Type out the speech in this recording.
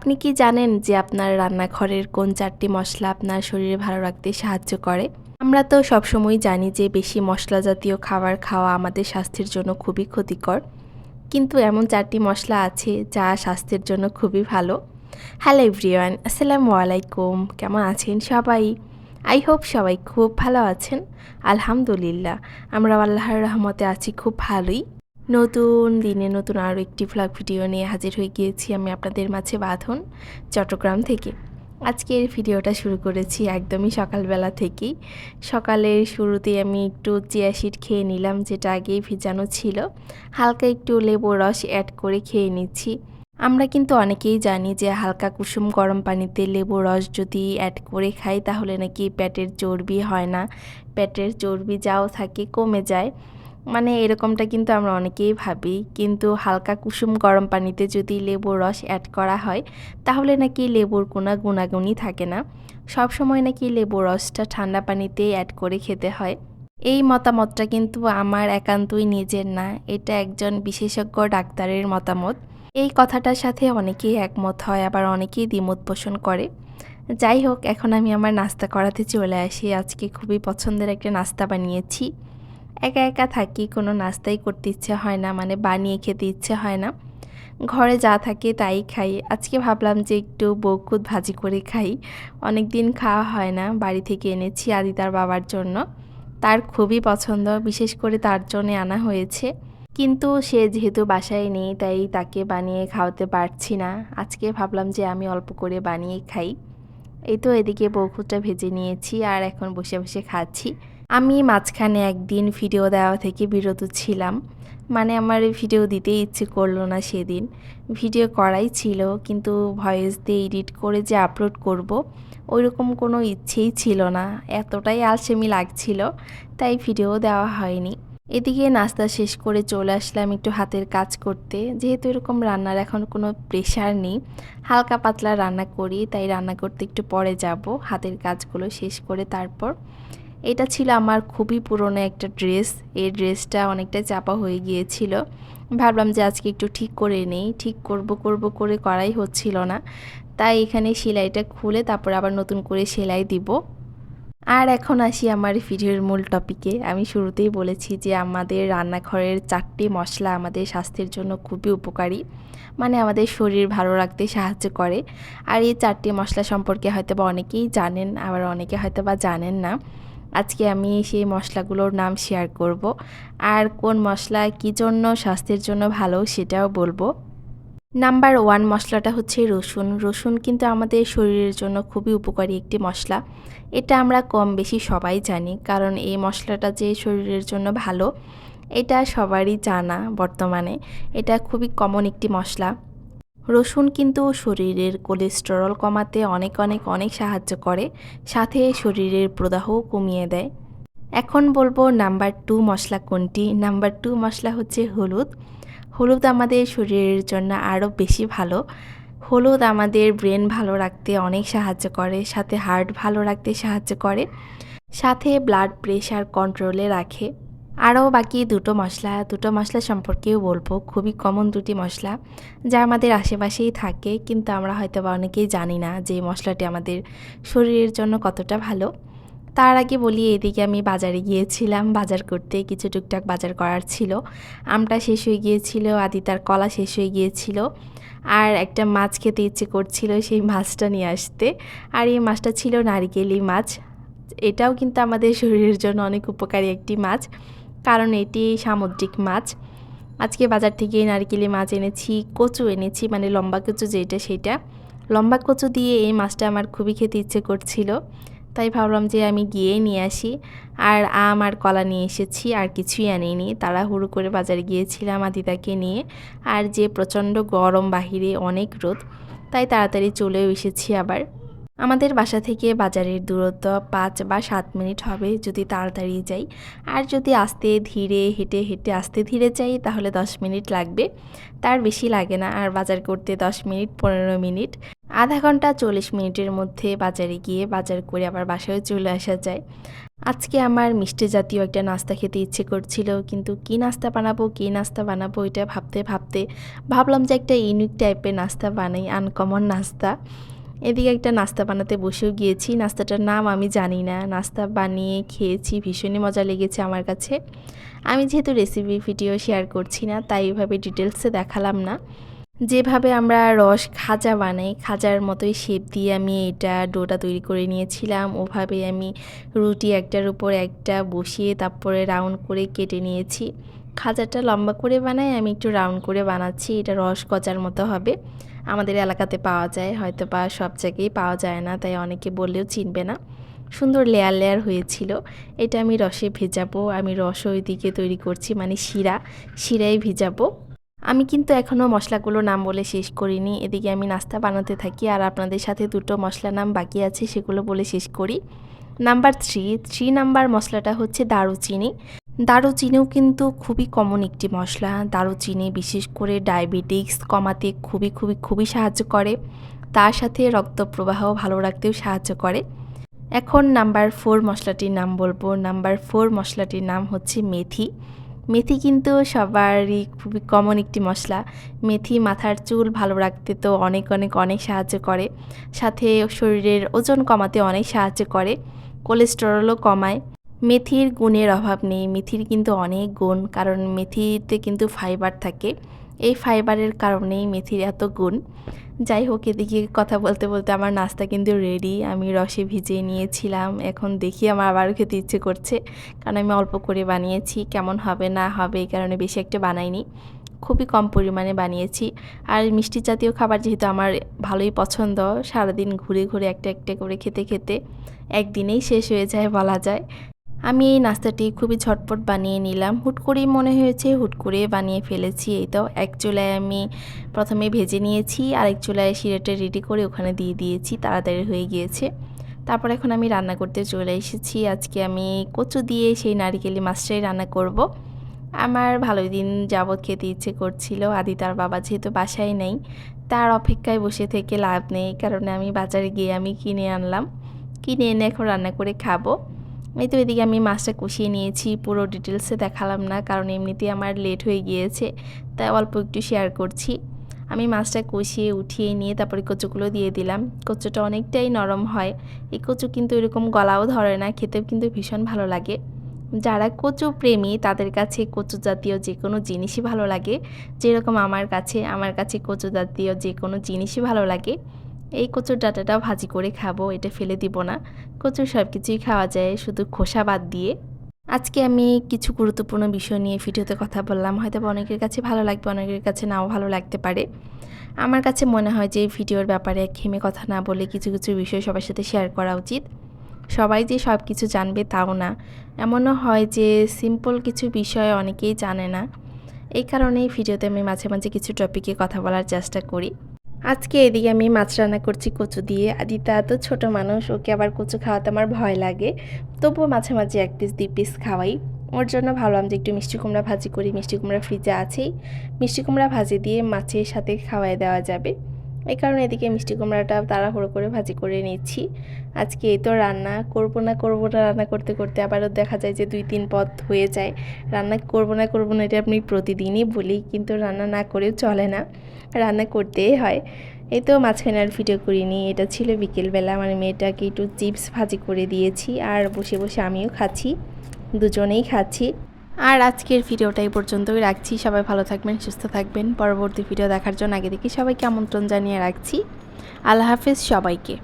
আপনি কি জানেন যে আপনার রান্নাঘরের কোন ৪টি মশলা আপনার শরীরে ভালো রাখতে সাহায্য করে? আমরা তো সবসময়ই জানি যে বেশি মশলা জাতীয় খাবার খাওয়া আমাদের স্বাস্থ্যের জন্য খুবই ক্ষতিকর। কিন্তু এমন ৪টি মসলা আছে যা স্বাস্থ্যের জন্য খুবই ভালো। হ্যালো এভরিওয়ান, আসসালামু আলাইকুম। কেমন আছেন সবাই? আই হোপ সবাই খুব ভালো আছেন। আলহামদুলিল্লাহ, আমরাও আল্লাহর রহমতে আছি খুব ভালোই। নতুন দিনে নতুন আরও একটি ভ্লগ ভিডিও নিয়ে হাজির হয়ে গিয়েছি আমি আপনাদের মাঝে বাঁধন, চট্টগ্রাম থেকে। আজকের ভিডিওটা শুরু করেছি একদমই সকালবেলা থেকেই। সকালের শুরুতেই আমি একটু চিয়া সিড খেয়ে নিলাম, যেটা আগেই ভিজানো ছিল। হালকা একটু লেবুর রস অ্যাড করে খেয়ে নিচ্ছি। আমরা কিন্তু অনেকেই জানি যে হালকা কুসুম গরম পানিতে লেবুর রস যদি অ্যাড করে খাই তাহলে নাকি পেটের চর্বি হয় না, পেটের চর্বি যাও থাকে কমে যায়। মানে এরকমটা কিন্তু আমরা অনেকেই ভাবি, কিন্তু হালকা কুসুম গরম পানিতে যদি লেবুর রস অ্যাড করা হয় তাহলে নাকি লেবুর কোনো গুণাগুণই থাকে না। সব সময় নাকি লেবুর রসটা ঠান্ডা পানিতেই অ্যাড করে খেতে হয়। এই মতামতটা কিন্তু আমার একান্তই নিজের না, এটা একজন বিশেষজ্ঞ ডাক্তারের মতামত। এই কথাটার সাথে অনেকেই একমত হয়, আবার অনেকেই দ্বিমত পোষণ করে। যাই হোক, এখন আমি আমার নাস্তা করাতে চলে আসি। আজকে খুবই পছন্দের একটা নাস্তা বানিয়েছি। একা একা থাকি, কোনো নাস্তাই করতে ইচ্ছে হয় না, মানে বানিয়ে খেতে ইচ্ছে হয় না। ঘরে যা থাকে তাই খাই। আজকে ভাবলাম যে একটু বউকুত ভাজি করে খাই। অনেক দিন খাওয়া হয় না। বাড়ি থেকে এনেছি আদিতার বাবার জন্য। তার খুবই পছন্দ, বিশেষ করে তার জন্য আনা হয়েছে। কিন্তু সে যেহেতু বাসায় নেই তাই তাকে বানিয়ে খাওয়াতে পারছি না। আজকে ভাবলাম যে আমি অল্প করে বানিয়ে খাই। এই তো এদিকে বউকুতটা ভেজে নিয়েছি আর এখন বসে বসে খাচ্ছি। আমি মাঝখানে একদিন ভিডিও দেওয়া থেকে বিরত ছিলাম, মানে আমার ভিডিও দিতেই ইচ্ছে করলো না সেদিন। ভিডিও করাই ছিল, কিন্তু ভয়েস দিয়ে এডিট করে যে আপলোড করব ওইরকম কোনো ইচ্ছেই ছিল না, এতটাই আলসেমি লাগছিল, তাই ভিডিও দেওয়া হয়নি। এদিকে নাস্তা শেষ করে চলে আসলাম একটু হাতের কাজ করতে। যেহেতু এরকম রান্নার এখন কোনো প্রেশার নেই, হালকা পাতলা রান্না করি, তাই রান্না করতে একটু পরে যাব হাতের কাজগুলো শেষ করে। তারপর এটা ছিল আমার খুবই পুরনো একটা ড্রেস। এই ড্রেসটা অনেকটা চাপা হয়ে গিয়েছিল। ভাবলাম যে আজকে একটু ঠিক করে নেই, ঠিক করব করব করে করাই হচ্ছিল না, তাই এখানে সেলাইটা খুলে তারপর আবার নতুন করে সেলাই দিব। আর এখন আসি আমার ভিডিওর মূল টপিকে। আমি শুরুতেই বলেছি যে আমাদের রান্নাঘরের 4টি মশলা আমাদের স্বাস্থ্যের জন্য খুবই উপকারী, মানে আমাদের শরীর ভালো রাখতে সাহায্য করে। আর এই 4টি মশলা সম্পর্কে হয়তো বা অনেকেই জানেন, আবার অনেকে হয়তো বা জানেন না। আজকে আমি সেই মশলাগুলোর নাম শেয়ার করব, আর কোন মশলা কী জন্য স্বাস্থ্যের জন্য ভালো সেটাও বলবো। নাম্বার 1 মশলাটা হচ্ছে রসুন। রসুন কিন্তু আমাদের শরীরের জন্য খুবই উপকারী একটি মশলা। এটা আমরা কম বেশি সবাই জানি, কারণ এই মশলাটা যে শরীরের জন্য ভালো এটা সবারই জানা বর্তমানে। এটা খুবই কমন একটি মশলা। রসুন কিন্তু শরীরের কোলেস্টেরল কমাতে অনেক অনেক অনেক সাহায্য করে, সাথে শরীরের প্রদাহও কমিয়ে দেয়। এখন বলবো নাম্বার 2 মশলা কোনটি। নাম্বার 2 মশলা হচ্ছে হলুদ। হলুদ আমাদের শরীরের জন্য আরও বেশি ভালো। হলুদ আমাদের ব্রেন ভালো রাখতে অনেক সাহায্য করে, সাথে হার্ট ভালো রাখতে সাহায্য করে, সাথে ব্লাড প্রেশার কন্ট্রোলে রাখে। আরও বাকি দুটো মশলা সম্পর্কেও বলবো। খুবই কমন দুটি মশলা যা আমাদের আশেপাশেই থাকে, কিন্তু আমরা হয়তো বা অনেকেই জানি না যে মশলাটি আমাদের শরীরের জন্য কতটা ভালো। তার আগে বলি, এদিকে আমি বাজারে গিয়েছিলাম বাজার করতে, কিছু টুকটাক বাজার করার ছিল। আমটা শেষ হয়ে গিয়েছিল, আদিতার কলা শেষ হয়ে গিয়েছিল, আর একটা মাছ খেতে ইচ্ছে করছিল, সেই মাছটা নিয়ে আসতে। আর এই মাছটা ছিল নারিকেলি মাছ। এটাও কিন্তু আমাদের শরীরের জন্য অনেক উপকারী একটি মাছ, কারণ এটি সামুদ্রিক মাছ। আজকে বাজার থেকে নারিকেলি মাছ এনেছি, কচু এনেছি, মানে লম্বা কচু যেটা সেটা। লম্বা কচু দিয়ে এই মাছটা আমার খুবই খেতে ইচ্ছে করছিল, তাই ভাবলাম যে আমি গিয়ে নিয়ে আসি। আর আম আর কলা নিয়ে এসেছি, আর কিছুই আনিনি। তাড়াহুড়ো করে বাজারে গিয়েছিলাম আদিতাকে নিয়ে, আর যে প্রচণ্ড গরম, বাহিরে অনেক রোদ, তাই তাড়াতাড়ি চলেও এসেছি আবার। আমাদের বাসা থেকে বাজারের দূরত্ব 5 বা 7 মিনিট হবে যদি তাড়াতাড়ি যাই, আর যদি আস্তে ধীরে হেঁটে হেঁটে আস্তে ধীরে যাই তাহলে 10 মিনিট লাগবে, তার বেশি লাগে না। আর বাজার করতে 10 মিনিট 15 মিনিট, আধা ঘন্টা 40 মিনিটের মধ্যে বাজারে গিয়ে বাজার করে আবার বাসায় চলে আসা যায়। আজকে আমার মিষ্টি জাতীয় একটা নাস্তা খেতে ইচ্ছে করছিল, কিন্তু কী নাস্তা বানাবো এটা ভাবতে ভাবতে ভাবলাম যে একটা ইউনিক টাইপের নাস্তা বানাই, আনকমন নাস্তা। এদিকে একটা নাস্তা বানাতে বসেও গিয়েছি। নাস্তাটার নাম আমি জানি না, নাস্তা বানিয়ে খেয়েছি, ভীষণই মজা লেগেছে আমার কাছে। আমি যেহেতু রেসিপি ভিডিও শেয়ার করছি না, তাই এভাবে ডিটেলসে দেখালাম না। যেভাবে আমরা খাজা বানাই, খাজার মতোই শেপ দিয়ে আমি এটা ডোটা তৈরি করে নিয়েছিলাম। ওভাবে আমি রুটি একটার উপর একটা বসিয়ে তারপরে রাউন্ড করে কেটে নিয়েছি। খাজাটা লম্বা করে বানাই, আমি একটু রাউন্ড করে বানাচ্ছি। এটা গজার মতো হবে। আমাদের এলাকাতে পাওয়া যায়, হয়তো বা সব জায়গায় পাওয়া যায় না, তাই অনেকে বললেও চিনবে না। সুন্দর লেয়ার লেয়ার হয়েছিল। এটা আমি রসে ভেজাবো। আমি রস ওইদিকে তৈরি করছি, মানে শিরায় ভিজাবো। আমি কিন্তু এখনও মশলাগুলোর নাম বলে শেষ করিনি। এদিকে আমি নাস্তা বানাতে থাকি আর আপনাদের সাথে দুটো মশলার নাম বাকি আছে, সেগুলো বলে শেষ করি। নাম্বার 3 নাম্বার মশলাটা হচ্ছে দারুচিনি। দারুচিনিও কিন্তু খুবই কমন একটি মশলা। দারুচিনি বিশেষ করে ডায়াবেটিক্স কমাতে খুবই খুবই খুবই সাহায্য করে। তার সাথে রক্ত প্রবাহ ভালো রাখতেও সাহায্য করে। এখন নাম্বার 4 মশলাটির নাম বলবো। নাম্বার 4 মশলাটির নাম হচ্ছে মেথি। মেথি কিন্তু সবারই খুবই কমন একটি মশলা। মেথি মাথার চুল ভালো রাখতে তো অনেক অনেক অনেক সাহায্য করে, সাথে শরীরের ওজন কমাতে অনেক সাহায্য করে, কোলেস্টেরলও কমায়। মেথির গুণের অভাব নেই, মেথির কিন্তু অনেক গুণ, কারণ মেথিতে কিন্তু ফাইবার থাকে। এই ফাইবারের কারণেই মেথির এত গুণ। যাই হোক, এদিকে কথা বলতে বলতে আমার নাস্তা কিন্তু রেডি। আমি রসে ভিজিয়ে নিয়েছিলাম, এখন দেখি আমার আবারও খেতে ইচ্ছে করছে, কারণ আমি অল্প করে বানিয়েছি। কেমন হবে না হবে এই কারণে বেশি একটা বানাইনি, খুবই কম পরিমাণে বানিয়েছি। আর মিষ্টি জাতীয় খাবার যেহেতু আমার ভালোই পছন্দ, সারাদিন ঘুরে ঘুরে একটা একটা করে খেতে খেতে একদিনেই শেষ হয়ে যায় বলা যায়। আমি এই নাস্তাটি খুবই ঝটপট বানিয়ে নিলাম, হুট করেই মনে হয়েছে, হুট করে বানিয়ে ফেলেছি। এই তো এক চুলায় আমি প্রথমে ভেজে নিয়েছি, আরেক চুলায় শিরাটা রেডি করে ওখানে দিয়ে দিয়েছি, তাড়াতাড়ি হয়ে গিয়েছে। তারপর এখন আমি রান্না করতে চলে এসেছি। আজকে আমি কচু দিয়ে সেই নারিকেলি মাছটাই রান্না করব। আমার ভালোই দিন যাবৎ খেতে ইচ্ছে করছিল। আদি তার বাবা যেহেতু বাসায় নেই, তার অপেক্ষায় বসে থেকে লাভ নেই, কারণে আমি বাজারে গিয়ে আমি কিনে আনলাম। কিনে এনে এখন রান্না করে খাবো। এই তো এদিকে আমি মাছটা কষিয়ে নিয়েছি, পুরো ডিটেলসে দেখালাম না, কারণ এমনিতেই আমার লেট হয়ে গিয়েছে, তাই অল্প একটু শেয়ার করছি। আমি মাছটা কষিয়ে উঠিয়ে নিয়ে তারপরে কচুগুলো দিয়ে দিলাম। কচুটা অনেকটাই নরম হয়। এই কচু কিন্তু এরকম গলাও ধরে না, খেতেও কিন্তু ভীষণ ভালো লাগে। যারা কচু প্রেমী তাদের কাছে কচু জাতীয় যে কোনো জিনিসই ভালো লাগে, যেরকম আমার কাছে কচু জাতীয় যে কোনো জিনিসই ভালো লাগে। এই কচুর ডাঁটাটাও ভাজি করে খাবো, এটা ফেলে দিব না। কচুর সব কিছুই খাওয়া যায়, শুধু খোসা বাদ দিয়ে। আজকে আমি কিছু গুরুত্বপূর্ণ বিষয় নিয়ে ভিডিওতে কথা বললাম, হয়তো অনেকের কাছে ভালো লাগবে, অনেকের কাছে নাও ভালো লাগতে পারে। আমার কাছে মনে হয় যে এই ভিডিওর ব্যাপারে একঘেয়েমি কথা না বলে কিছু কিছু বিষয় সবার সাথে শেয়ার করা উচিত। সবাই যে সব কিছু জানবে তাও না, এমনও হয় যে সিম্পল কিছু বিষয় অনেকেই জানে না। এই কারণেই ভিডিওতে আমি মাঝে মাঝে কিছু টপিকে কথা বলার চেষ্টা করি। আজকে এদিকে আমি মাছ রান্না করছি কচু দিয়ে। আদিতা তো ছোট মানুষ, ওকে আবার কচু খাওয়াতে আমার ভয় লাগে, তবুও মাঝে মাঝে 1 পিস 2 পিস খাওয়াই। ওর জন্য ভাবলাম যে একটু মিষ্টি কুমড়া ভাজি করি। মিষ্টি কুমড়া ফ্রিজে আছেই, মিষ্টি কুমড়া ভাজি দিয়ে মাছের সাথে খাওয়াই দেওয়া যাবে। এই কারণে এদিকে মিষ্টি কুমড়াটা তাড়াহুড়ো করে ভাজি করে নিচ্ছি। আজকে এই তো রান্না করবো না রান্না করতে করতে আবারও দেখা যায় যে 2-3 পদ হয়ে যায়। রান্না করবো না এটা আপনি প্রতিদিনই বলি, কিন্তু রান্না না করেও চলে না, রান্না করতেই হয়। এই তো মাঝখানে আর ভিডিও করিনি, এটা ছিল বিকেলবেলা। আমার মেয়েটাকে একটু চিপস ভাজি করে দিয়েছি, আর বসে বসে আমিও খাচ্ছি, দুজনেই খাচ্ছি। আর আজকের ভিডিওটা এই পর্যন্তই রাখছি। সবাই ভালো থাকবেন, সুস্থ থাকবেন। পরবর্তী ভিডিও দেখার জন্য আগে থেকে সবাইকে আমন্ত্রণ জানিয়ে রাখছি। আল্লাহ হাফেজ সবাইকে।